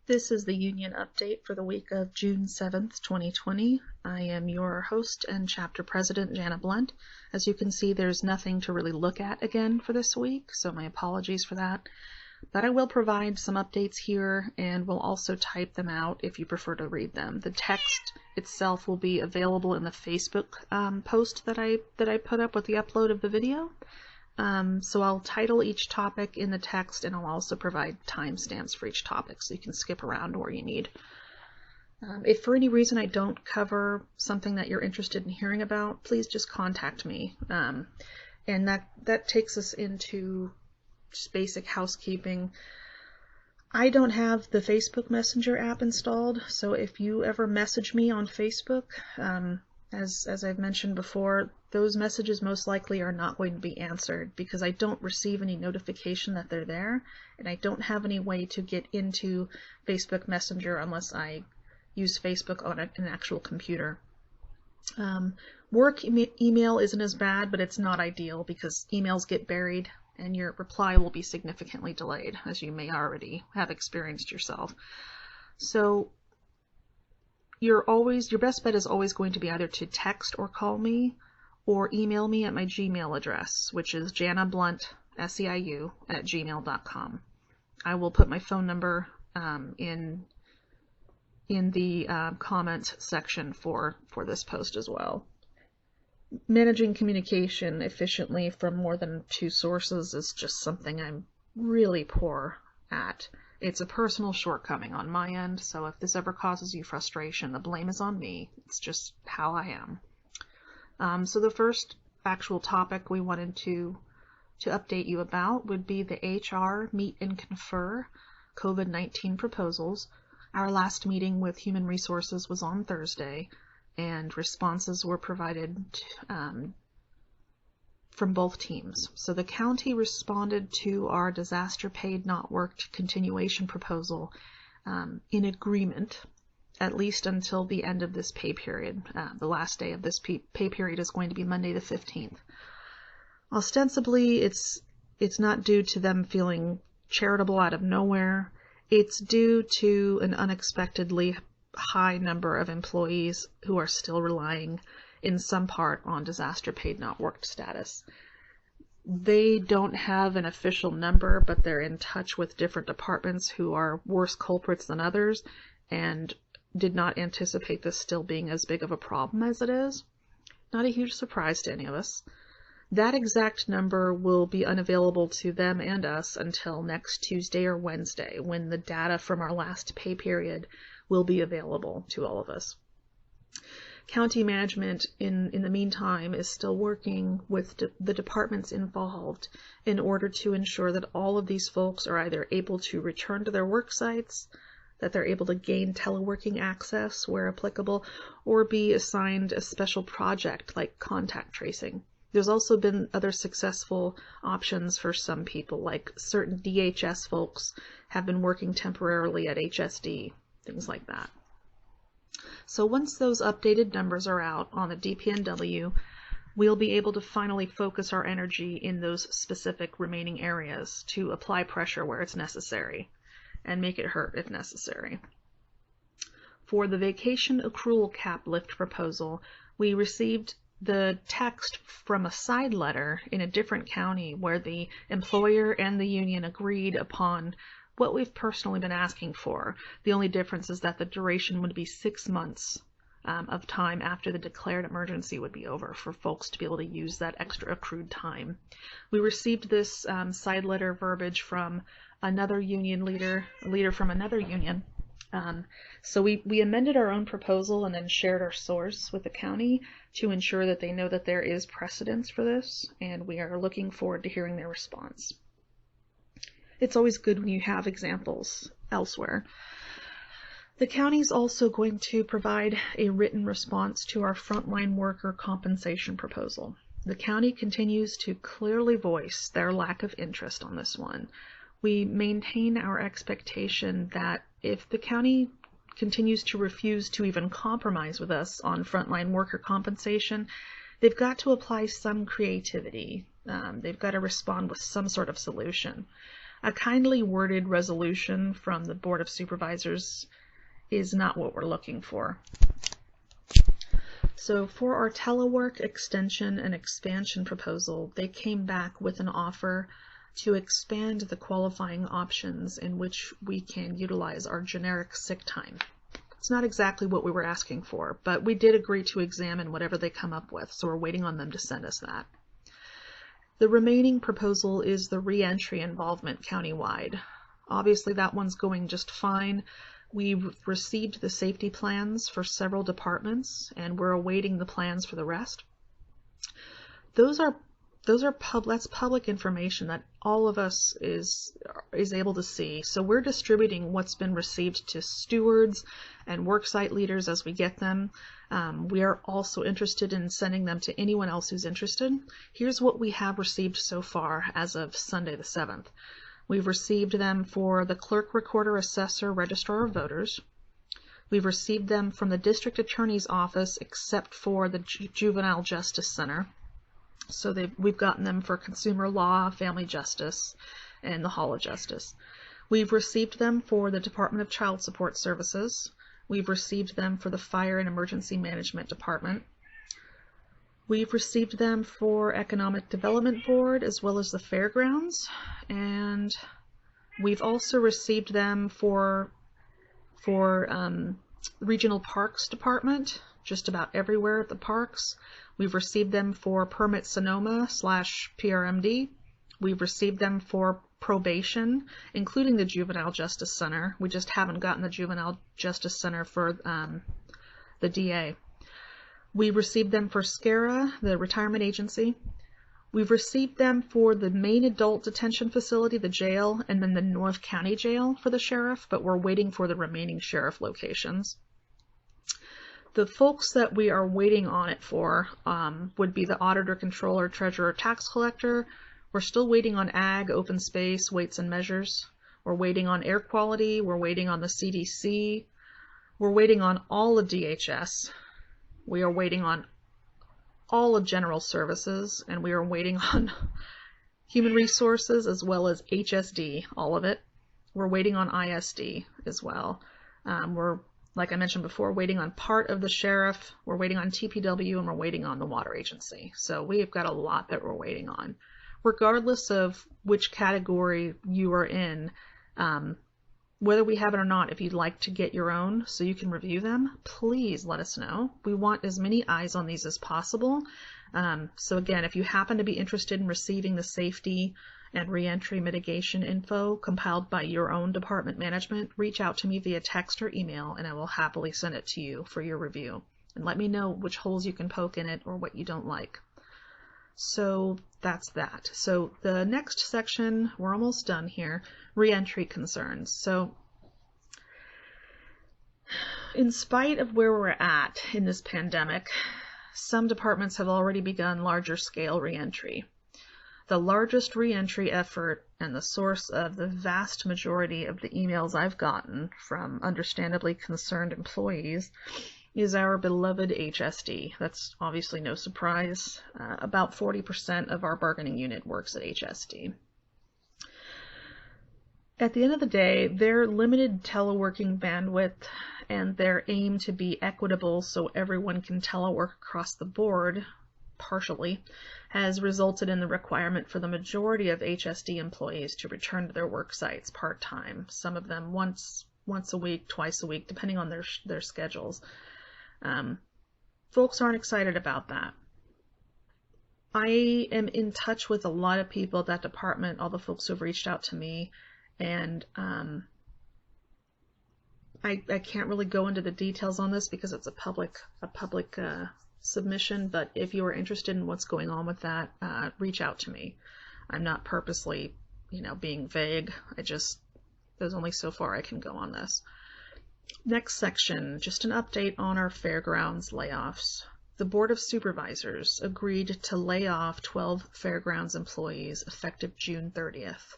This is the union update for the week of June 7th, 2020. I am your host and chapter president, Jana Blunt. As you can see, there's nothing to really look at again for this week, so my apologies for that. But I will provide some updates here and will also type them out if you prefer to read them. The text itself will be available in the Facebook post that I put up with the upload of the video. So I'll title each topic in the text, and I'll also provide timestamps for each topic so you can skip around where you need. If for any reason I don't cover something that you're interested in hearing about, please just contact me. And that takes us into just basic housekeeping. I don't have the Facebook Messenger app installed, so if you ever message me on Facebook, as I've mentioned before, those messages most likely are not going to be answered because I don't receive any notification that they're there, and I don't have any way to get into Facebook Messenger unless I use Facebook on an actual computer. Work email isn't as bad, but it's not ideal because emails get buried and your reply will be significantly delayed, as you may already have experienced yourself. So your best bet is always going to be either to text or call me or email me at my Gmail address, which is janablunt@gmail.com. I will put my phone number in the comment section for this post as well. Managing communication efficiently from more than two sources is just something I'm really poor at. It's a personal shortcoming on my end, so if this ever causes you frustration, the blame is on me. It's just how I am. So the first actual topic we wanted to update you about would be the HR Meet and Confer COVID-19 proposals. Our last meeting with Human Resources was on Thursday, and responses were provided from both teams. So the county responded to our disaster paid not worked continuation proposal in agreement, at least until the end of this pay period. The last day of this pay period is going to be Monday the 15th. Ostensibly, it's not due to them feeling charitable out of nowhere. It's due to an unexpectedly high number of employees who are still relying in some part on disaster paid not worked status. They don't have an official number, but they're in touch with different departments who are worse culprits than others and did not anticipate this still being as big of a problem as it is. Not a huge surprise to any of us. That exact number will be unavailable to them and us until next Tuesday or Wednesday, when the data from our last pay period will be available to all of us. County management, in the meantime, is still working with the departments involved in order to ensure that all of these folks are either able to return to their work sites, that they're able to gain teleworking access where applicable, or be assigned a special project like contact tracing. There's also been other successful options for some people, like certain DHS folks have been working temporarily at HSD, things like that. So once those updated numbers are out on the DPNW, we'll be able to finally focus our energy in those specific remaining areas to apply pressure where it's necessary and make it hurt if necessary. For the vacation accrual cap lift proposal, we received the text from a side letter in a different county where the employer and the union agreed upon what we've personally been asking for. The only difference is that the duration would be 6 months of time after the declared emergency would be over for folks to be able to use that extra accrued time. We received this side letter verbiage from another union leader, a leader from another union. So we amended our own proposal and then shared our source with the county to ensure that they know that there is precedence for this, and we are looking forward to hearing their response. It's always good when you have examples elsewhere. The county is also going to provide a written response to our frontline worker compensation proposal. The county continues to clearly voice their lack of interest on this one. We maintain our expectation that if the county continues to refuse to even compromise with us on frontline worker compensation, they've got to apply some creativity. They've got to respond with some sort of solution. A kindly worded resolution from the Board of Supervisors is not what we're looking for. So for our Telework Extension and Expansion proposal, they came back with an offer to expand the qualifying options in which we can utilize our generic sick time. It's not exactly what we were asking for, but we did agree to examine whatever they come up with, so we're waiting on them to send us that. The remaining proposal is the Reentry Involvement countywide. Obviously that one's going just fine. We've received the safety plans for several departments, and we're awaiting the plans for the rest. That's public information that all of us is able to see. So we're distributing what's been received to stewards and worksite leaders as we get them. We are also interested in sending them to anyone else who's interested. Here's what we have received so far as of Sunday the 7th. We've received them for the clerk, recorder, assessor, registrar of voters. We've received them from the district attorney's office except for the Juvenile Justice Center. So we've gotten them for consumer law, family justice, and the Hall of Justice. We've received them for the Department of Child Support Services. We've received them for the Fire and Emergency Management Department. We've received them for Economic Development Board as well as the Fairgrounds, and we've also received them for Regional Parks Department, just about everywhere at the parks. We've received them for Permit Sonoma / PRMD. We've received them for probation, including the Juvenile Justice Center. We just haven't gotten the Juvenile Justice Center for the DA. We received them for SCARA, the retirement agency. We've received them for the main adult detention facility, the jail, and then the North County Jail for the sheriff, but we're waiting for the remaining sheriff locations. The folks that we are waiting on it for would be the auditor, controller, treasurer, tax collector. We're still waiting on ag, open space, weights and measures. We're waiting on air quality. We're waiting on the CDC. We're waiting on all of DHS. We are waiting on all of general services, and we are waiting on human resources as well as HSD, all of it. We're waiting on ISD as well. We're, like I mentioned before, waiting on part of the sheriff. We're waiting on TPW, and we're waiting on the water agency. So we've got a lot that we're waiting on. Regardless of which category you are in, whether we have it or not, if you'd like to get your own so you can review them, please let us know. We want as many eyes on these as possible. So again, if you happen to be interested in receiving the safety and reentry mitigation info compiled by your own department management, reach out to me via text or email, and I will happily send it to you for your review. And let me know which holes you can poke in it or what you don't like. So that's that. So the next section, we're almost done here, reentry concerns. So in spite of where we're at in this pandemic, some departments have already begun larger scale reentry. The largest reentry effort and the source of the vast majority of the emails I've gotten from understandably concerned employees is our beloved HSD. That's obviously no surprise. About 40% of our bargaining unit works at HSD. At the end of the day, their limited teleworking bandwidth and their aim to be equitable so everyone can telework across the board, partially, has resulted in the requirement for the majority of HSD employees to return to their work sites part-time, some of them once a week, twice a week, depending on their schedules. Folks aren't excited about that. I am in touch with a lot of people at that department, all the folks who have reached out to me, and I can't really go into the details on this because it's a public submission, but if you are interested in what's going on with that, reach out to me. I'm not purposely, being vague. There's only so far I can go on this. Next section, just an update on our Fairgrounds layoffs. The Board of Supervisors agreed to lay off 12 Fairgrounds employees effective June 30th.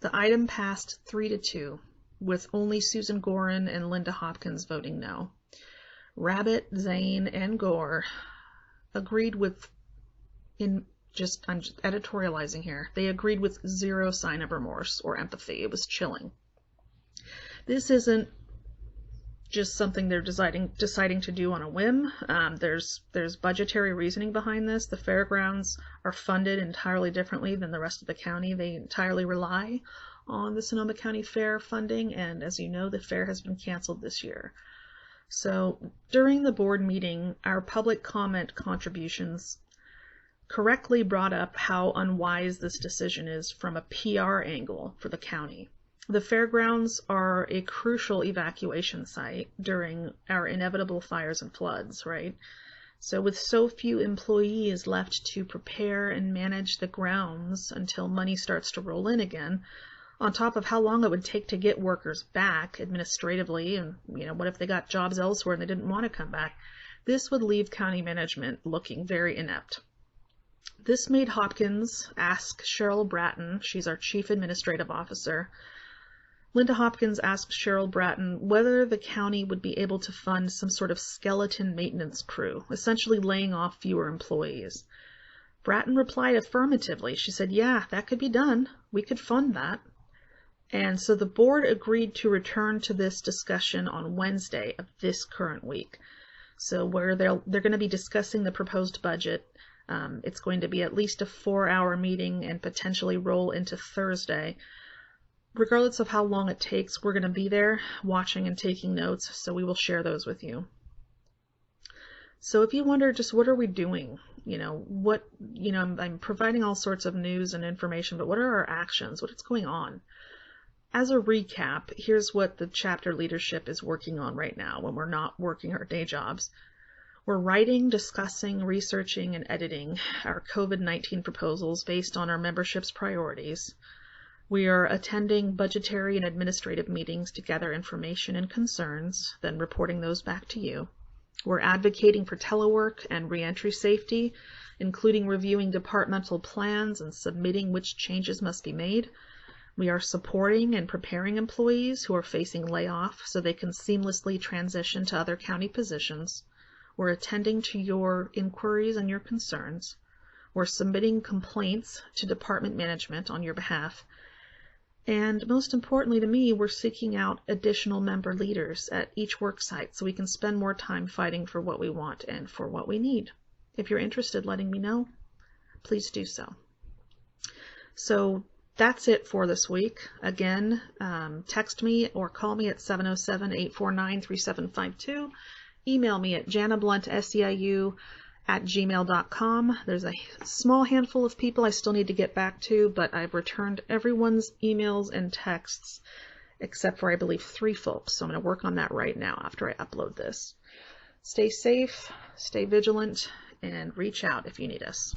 The item passed 3-2, with only Susan Gorin and Linda Hopkins voting no. Rabbit, Zane, and Gore agreed with, in I'm just editorializing here. They agreed with zero sign of remorse or empathy. It was chilling. This isn't just something they're deciding to do on a whim. There's budgetary reasoning behind this. The fairgrounds are funded entirely differently than the rest of the county. They entirely rely on the Sonoma County Fair funding, and as you know, the fair has been canceled this year. So during the board meeting, our public comment contributions correctly brought up how unwise this decision is from a PR angle for the county. The fairgrounds are a crucial evacuation site during our inevitable fires and floods, right? So with so few employees left to prepare and manage the grounds until money starts to roll in again, on top of how long it would take to get workers back administratively, and what if they got jobs elsewhere and they didn't want to come back, this would leave county management looking very inept. This made Hopkins ask Cheryl Bratton, she's our Chief Administrative Officer, Linda Hopkins asked Cheryl Bratton whether the county would be able to fund some sort of skeleton maintenance crew, essentially laying off fewer employees. Bratton replied affirmatively. She said, yeah, that could be done. We could fund that. And so the board agreed to return to this discussion on Wednesday of this current week. So where they're going to be discussing the proposed budget. It's going to be at least a 4-hour meeting and potentially roll into Thursday. Regardless of how long it takes, we're going to be there watching and taking notes, so we will share those with you. So if you wonder just what are we doing, I'm providing all sorts of news and information, but what are our actions? What's going on? As a recap, here's what the chapter leadership is working on right now when we're not working our day jobs. We're writing, discussing, researching, and editing our COVID-19 proposals based on our membership's priorities. We are attending budgetary and administrative meetings to gather information and concerns, then reporting those back to you. We're advocating for telework and reentry safety, including reviewing departmental plans and submitting which changes must be made. We are supporting and preparing employees who are facing layoff so they can seamlessly transition to other county positions. We're attending to your inquiries and your concerns. We're submitting complaints to department management on your behalf. And most importantly to me, we're seeking out additional member leaders at each work site so we can spend more time fighting for what we want and for what we need. If you're interested, letting me know, please do so. So that's it for this week. Again, text me or call me at 707-849-3752. Email me at janablunt@gmail.com. There's a small handful of people I still need to get back to, but I've returned everyone's emails and texts except for, I believe, 3 folks. So I'm going to work on that right now after I upload this. Stay safe, stay vigilant, and reach out if you need us.